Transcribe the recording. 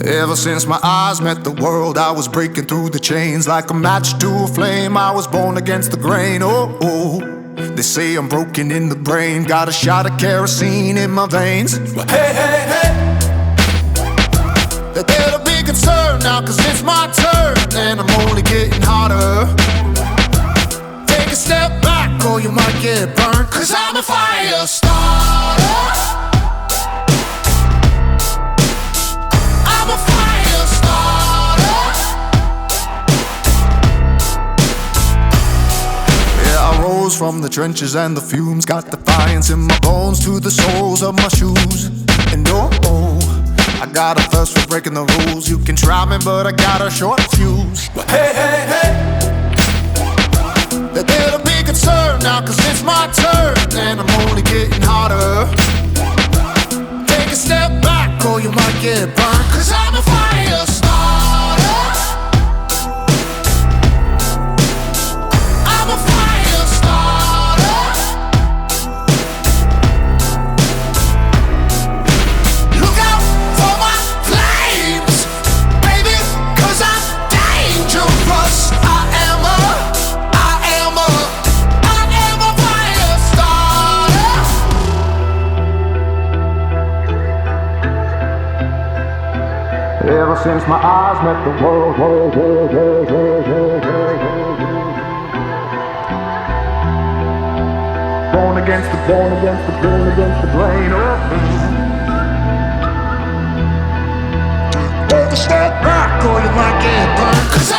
Ever since my eyes met the world, I was breaking through the chains like a match to a flame. I was born against the grain. Oh, oh. They say I'm broken in the brain, got a shot of kerosene in my veins. But hey, hey, hey, they better be concerned now, cause it's my turn, and I'm only getting hotter. Take a step back or you might get burned, cause I'm a fire starter. I'm a fire starter. Yeah, I rose from the trenches and the fumes, got defiance in my bones to the soles of my shoes. And oh, I got a thirst for breaking the rules. You can try me, but I got a short fuse. But hey, hey, hey, they better be concerned now, cause it's my turn, and I'm only getting hotter. Take a step back or you might get burned, cause I'm a fire starter. I'm a fire starter. Look out for my flames, baby, cause I'm dangerous. I am a fire starter. Ever since my eyes met the world, born against the grain. Take a step back or you might get burned, cause